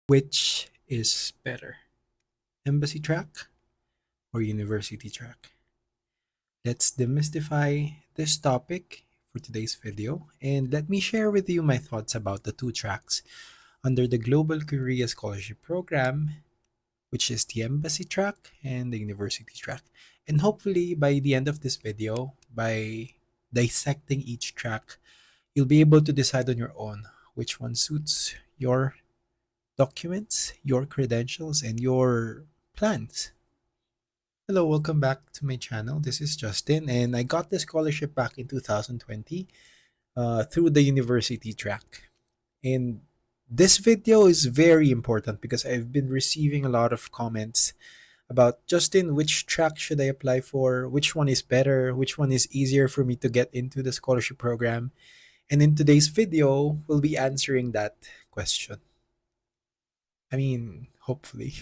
Which is better, embassy track or university track? Let's demystify this topic for today's video, and let me share with you my thoughts about the two tracks under the Global Korea Scholarship Program, which is the embassy track and the university track. And hopefully by the end of this video, by dissecting each track, you'll be able to decide on your own which one suits your documents, your credentials, and your plans. Hello, welcome back to my channel. This is Justin, and I got the scholarship back in 2020 through the university track. And this video is very important because I've been receiving a lot of comments about Justin, which track should I apply for? Which one is better? Which one is easier for me to get into the scholarship program? And in today's video, we'll be answering that question. I mean, hopefully.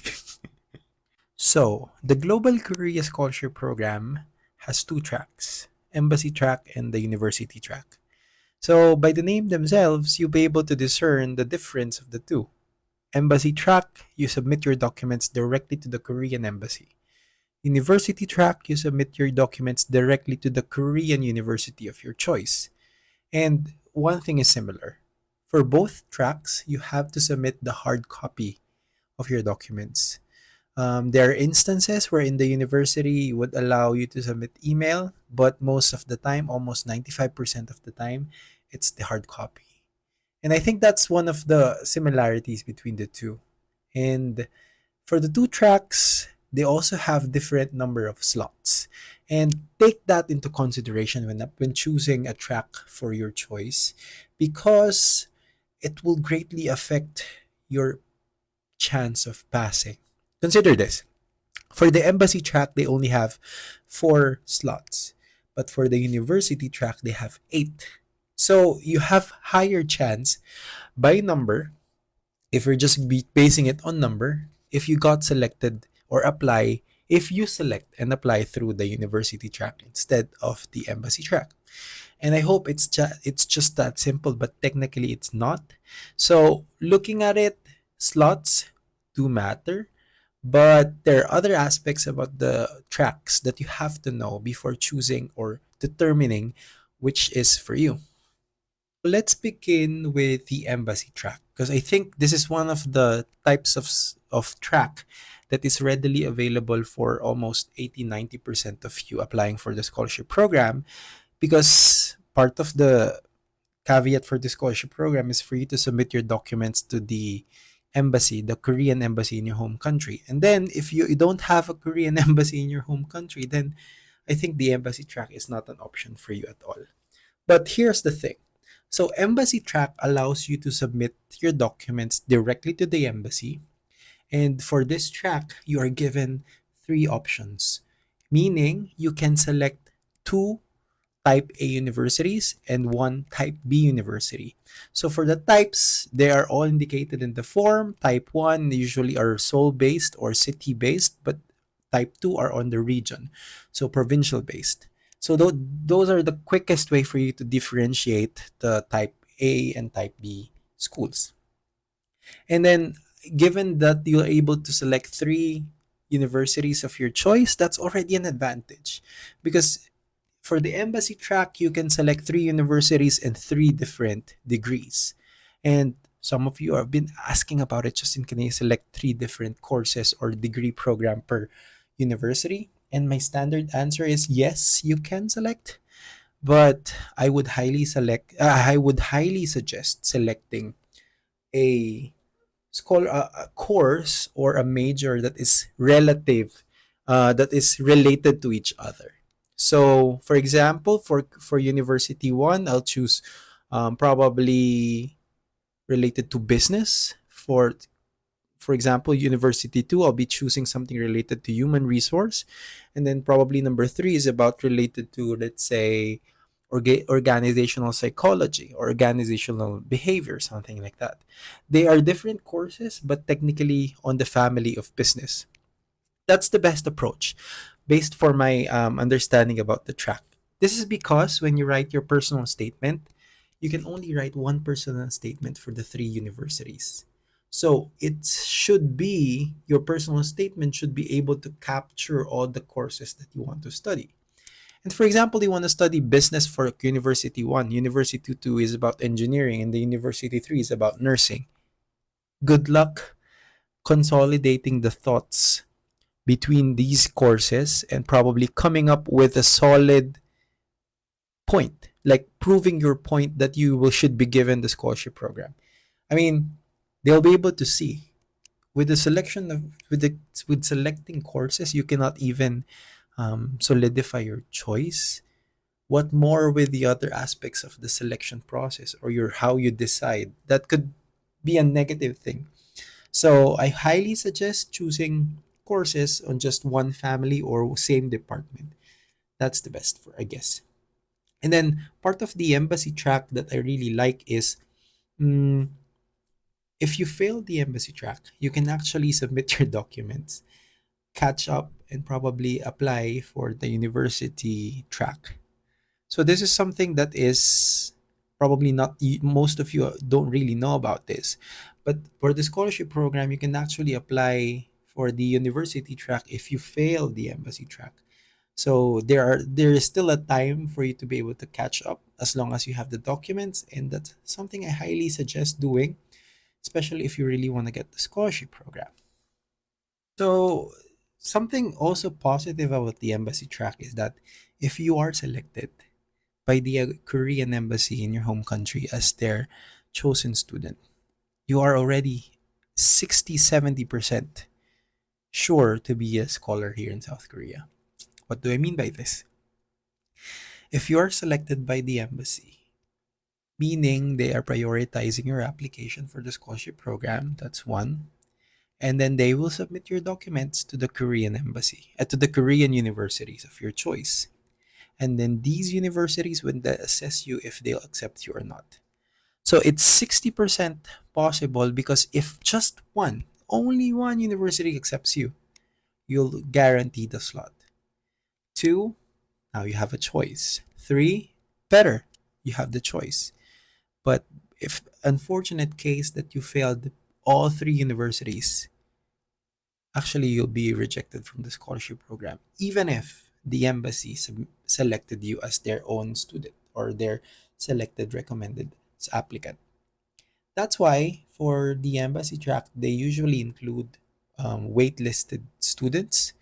So, the Global Korea Scholarship Program has two tracks, embassy track and the university track. So, by the name themselves, you'll be able to discern the difference of the two. Embassy track, you submit your documents directly to the Korean embassy. University track, you submit your documents directly to the Korean university of your choice. And one thing is similar. For both tracks, you have to submit the hard copy of your documents. There are instances where in the university would allow you to submit email, but most of the time, almost 95% of the time, it's the hard copy. And I think that's one of the similarities between the two. And for the two tracks, they also have different number of slots. And take that into consideration when choosing a track for your choice because it will greatly affect your chance of passing. Consider this. For the embassy track, they only have 4 slots. But for the university track, they have 8. So you have higher chance by number, if you're just basing it on number, if you got selected or apply, if you select and apply through the university track instead of the embassy track. And I hope it's just that simple, but technically it's not. So looking at it, slots do matter, but there are other aspects about the tracks that you have to know before choosing or determining which is for you. Let's begin with the embassy track because I think this is one of the types of track that is readily available for almost 80-90% of you applying for the scholarship program, because part of the caveat for the scholarship program is for you to submit your documents to the embassy, the Korean embassy in your home country. And then if you don't have a Korean embassy in your home country, then I think the embassy track is not an option for you at all. But here's the thing. So embassy track allows you to submit your documents directly to the embassy. And for this track, you are given 3 options, meaning you can select 2 Type A universities and 1 Type B university. So for the types, they are all indicated in the form. Type 1 usually are Seoul-based or city-based, but Type 2 are on the region, so provincial-based. So those are the quickest way for you to differentiate the Type A and Type B schools. And then given that you're able to select 3 universities of your choice, that's already an advantage because for the embassy track, you can select 3 universities and 3 different degrees. And some of you have been asking about it, Justin, can you select 3 different courses or degree program per university? And my standard answer is yes, you can select, but I would highly suggest selecting a a course or a major that is that is related to each other. So, for example, for university one, I'll choose probably related to business. For example, university two, I'll be choosing something related to human resource, and then probably number three is about related to, let's say, organizational psychology or organizational behavior, something like that. They are different courses, but technically on the family of business. That's the best approach based for my understanding about the track. This is because when you write your personal statement, you can only write one personal statement for the 3 universities. So it should be, your personal statement should be able to capture all the courses that you want to study. And for example, you want to study business for University 1, University 2 is about engineering, and the University 3 is about nursing. Good luck consolidating the thoughts between these courses and probably coming up with a solid point, like proving your point that you will should be given the scholarship program. I mean, they'll be able to see with the selection of with selecting courses, you cannot even solidify your choice. What more with the other aspects of the selection process, or your how you decide? That could be a negative thing. So I highly suggest choosing courses on just one family or same department. That's the best for, I guess. And then part of the embassy track that I really like is, mm, if you fail the embassy track, you can actually submit your documents, catch up, and probably apply for the university track. So this is something that is probably not most of you don't really know about this, but for the scholarship program, you can actually apply for the university track if you fail the embassy track. So there is still a time for you to be able to catch up as long as you have the documents, and that's something I highly suggest doing, especially if you really want to get the scholarship program. So something also positive about the embassy track is that if you are selected by the Korean embassy in your home country as their chosen student, you are already 60-70% sure to be a scholar here in South Korea. What do I mean by this? If you are selected by the embassy, meaning they are prioritizing your application for the scholarship program, that's one. And then they will submit your documents to the Korean embassy, to the Korean universities of your choice. And then these universities will then assess you if they'll accept you or not. So it's 60% possible, because if just one, only one university accepts you, you'll guarantee the slot. Two, now you have a choice. Three, better, you have the choice. But if unfortunate case that you failed all three universities, actually you'll be rejected from the scholarship program, even if the embassy selected you as their own student or their selected recommended applicant. That's why for the embassy track, they usually include waitlisted students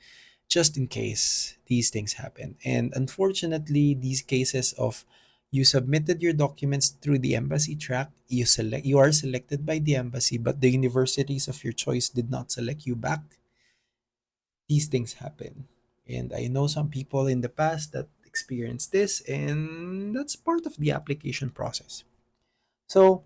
just in case these things happen. And unfortunately, these cases of you submitted your documents through the embassy track, you are selected by the embassy, but the universities of your choice did not select you back. These things happen. And I know some people in the past that experienced this, and that's part of the application process. So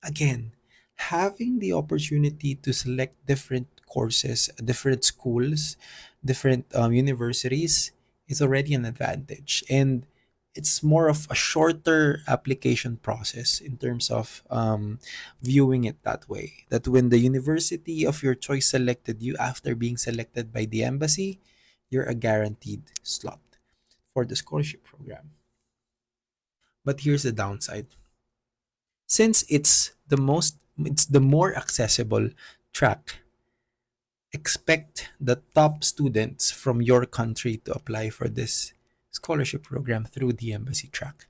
again, having the opportunity to select different courses, different schools, different universities is already an advantage. And it's more of a shorter application process in terms of viewing it that way. That when the university of your choice selected you after being selected by the embassy, you're a guaranteed slot for the scholarship program. But here's the downside. Since it's the more accessible track, expect the top students from your country to apply for this scholarship program through the embassy track,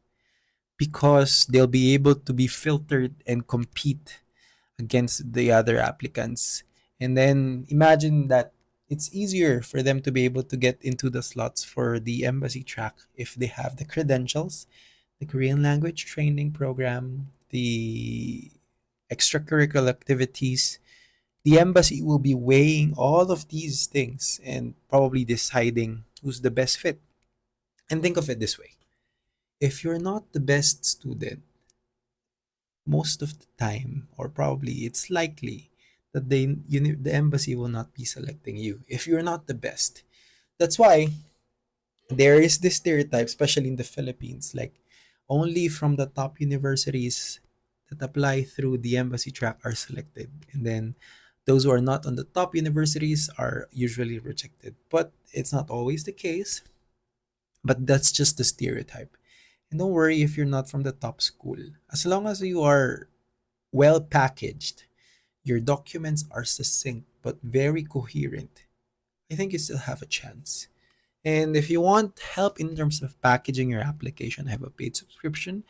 because they'll be able to be filtered and compete against the other applicants. And then imagine that it's easier for them to be able to get into the slots for the embassy track if they have the credentials, the Korean language training program, the extracurricular activities. The embassy will be weighing all of these things and probably deciding who's the best fit. And think of it this way: if you're not the best student, most of the time, or probably it's likely that the embassy will not be selecting you if you're not the best. That's why there is this stereotype, especially in the Philippines, like only from the top universities that apply through the embassy track are selected. And then those who are not on the top universities are usually rejected. But it's not always the case, but that's just the stereotype. And don't worry if you're not from the top school. As long as you are well packaged, your documents are succinct but very coherent, I think you still have a chance. And if you want help in terms of packaging your application, I have a paid subscription.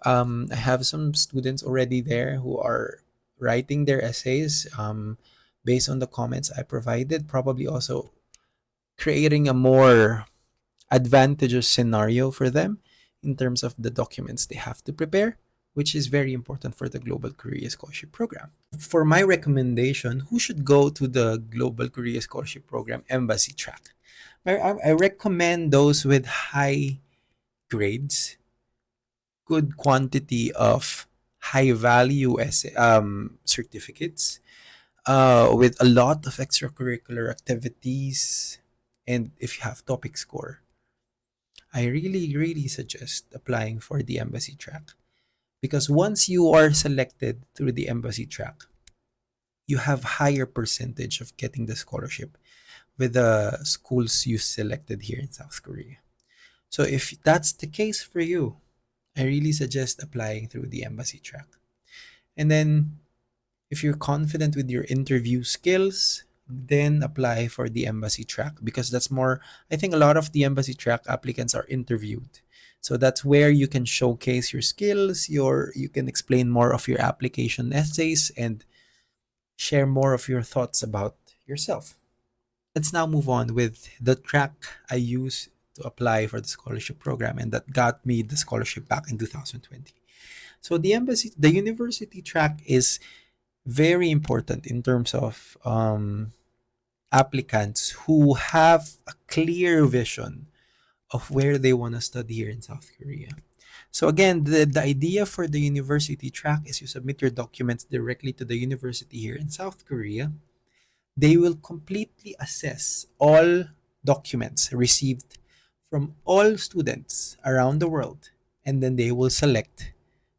I have some students already there who are writing their essays based on the comments I provided, probably also creating a more advantageous scenario for them in terms of the documents they have to prepare, which is very important for the Global Career Scholarship Program. For my recommendation, who should go to the Global Career Scholarship Program Embassy track? I recommend those with high grades, good quantity of high value certificates, with a lot of extracurricular activities, and if you have topic score, I really, really suggest applying for the embassy track, because once you are selected through the embassy track, you have higher percentage of getting the scholarship with the schools you selected here in South Korea. So if that's the case for you, I really suggest applying through the embassy track. And then if you're confident with your interview skills, then apply for the embassy track, because that's more, I think a lot of the embassy track applicants are interviewed. So that's where you can showcase your skills, you can explain more of your application essays and share more of your thoughts about yourself. Let's now move on with the track I used to apply for the scholarship program and that got me the scholarship back in 2020. So the university track is very important in terms of applicants who have a clear vision of where they want to study here in South Korea. So again, the idea for the university track is you submit your documents directly to the university here in South Korea. They will completely assess all documents received from all students around the world, and then they will select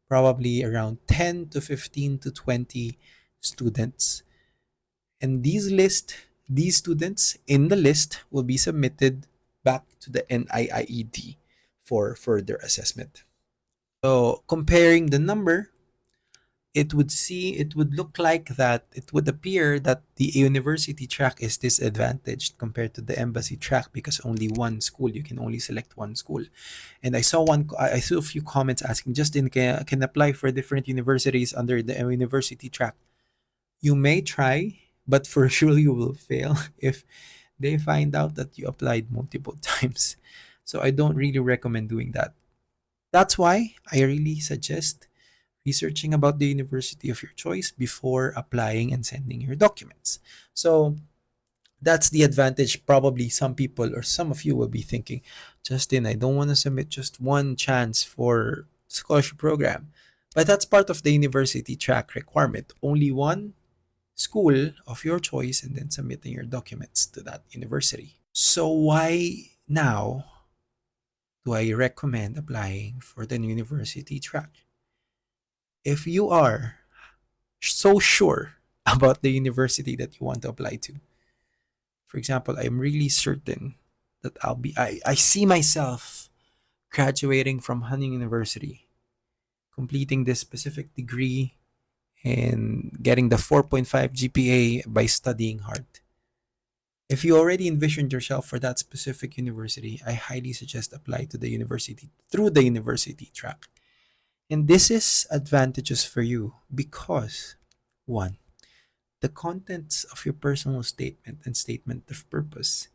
probably around 10 to 15 to 20 students. And these students in the list will be submitted back to the NIIED for further assessment. So comparing the number, it would look like that it would appear that the university track is disadvantaged compared to the embassy track, because only one school, you can only select one school. And I saw a few comments asking, Justin, can apply for different universities under the university track. You may try, but for sure you will fail if they find out that you applied multiple times. So I don't really recommend doing that. That's why I really suggest researching about the university of your choice before applying and sending your documents. So that's the advantage. Probably some people or some of you will be thinking, Justin, I don't want to submit just one chance for scholarship program. But that's part of the university track requirement. Only one school of your choice and then submitting your documents to that university. So why now do I recommend applying for the university track? If you are so sure about the university that you want to apply to, for example, I'm really certain that I see myself graduating from Han University, completing this specific degree and getting the 4.5 GPA by studying hard. If you already envisioned yourself for that specific university, I highly suggest apply to the university through the university track. And this is advantageous for you because, one, the contents of your personal statement and statement of purpose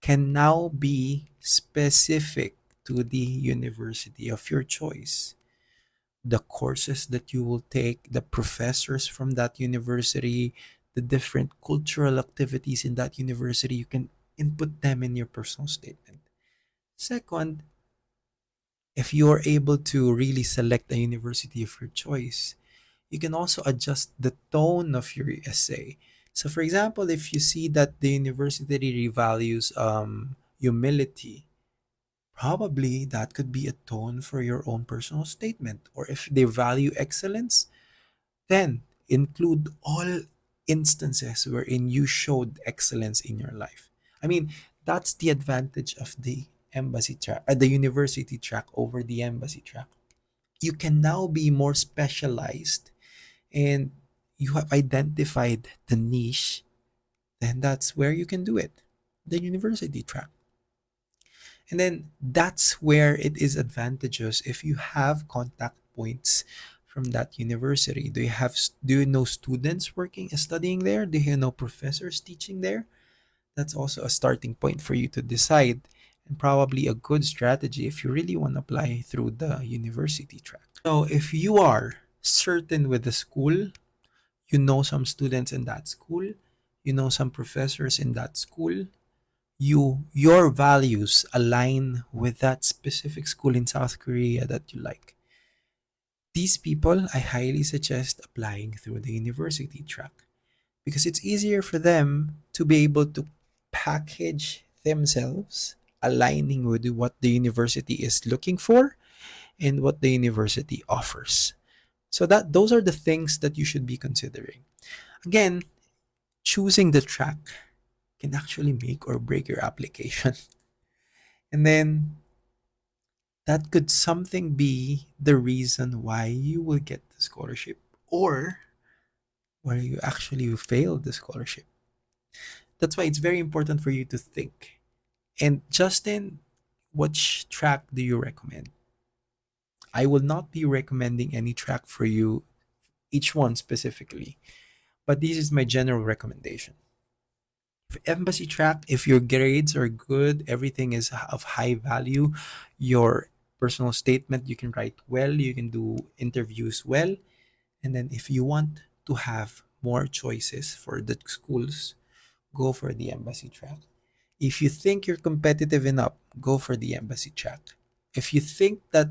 can now be specific to the university of your choice. The courses that you will take, the professors from that university, the different cultural activities in that university, you can input them in your personal statement. Second, if you're able to really select a university of your choice, you can also adjust the tone of your essay. So, for example, if you see that the university values humility, probably that could be a tone for your own personal statement. Or if they value excellence, then include all instances wherein you showed excellence in your life. I mean, that's the advantage of the embassy track, the university track over the embassy track. You can now be more specialized and you have identified the niche, then that's where you can do it, the university track. And then that's where it is advantageous if you have contact points from that university. Do you know students working and studying there? Do you know professors teaching there? That's also a starting point for you to decide, and probably a good strategy if you really want to apply through the university track. So if you are certain with the school, you know some students in that school, you know some professors in that school, your values align with that specific school in South Korea that you like. These people, I highly suggest applying through the university track because it's easier for them to be able to package themselves aligning with what the university is looking for and what the university offers. So that those are the things that you should be considering. Again, choosing the track can actually make or break your application. And then that could something be the reason why you will get the scholarship or why you actually failed the scholarship. That's why it's very important for you to think. And Justin, which track do you recommend? I will not be recommending any track for you, each one specifically, but this is my general recommendation. Embassy track, if your grades are good, everything is of high value, your personal statement you can write well, you can do interviews well, and then if you want to have more choices for the schools, go for the embassy track. If you think you're competitive enough, go for the embassy track. If you think that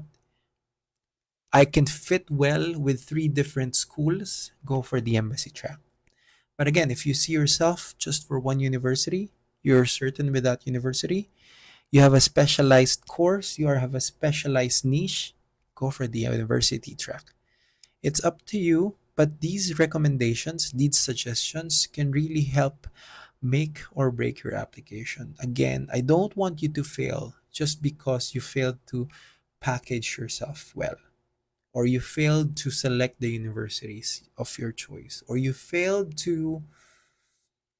I can fit well with three different schools, go for the embassy track. But again, if you see yourself just for one university, you're certain with that university, you have a specialized course, you have a specialized niche, go for the university track. It's up to you, but these recommendations, these suggestions can really help make or break your application. Again, I don't want you to fail just because you failed to package yourself well, or you failed to select the universities of your choice, or you failed to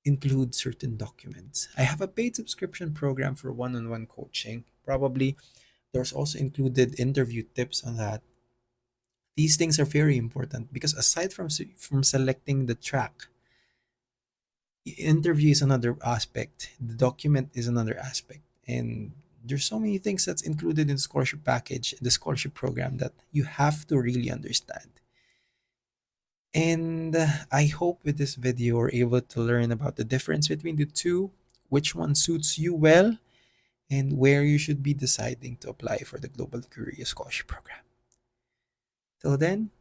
include certain documents. I have a paid subscription program for one-on-one coaching. Probably there's also included interview tips on that. These things are very important because aside from selecting the track, the interview is another aspect, the document is another aspect, and there's so many things that's included in the scholarship package, the scholarship program, that you have to really understand. And I hope with this video we're able to learn about the difference between the two, which one suits you well, and where you should be deciding to apply for the Global Career Scholarship Program. Till then,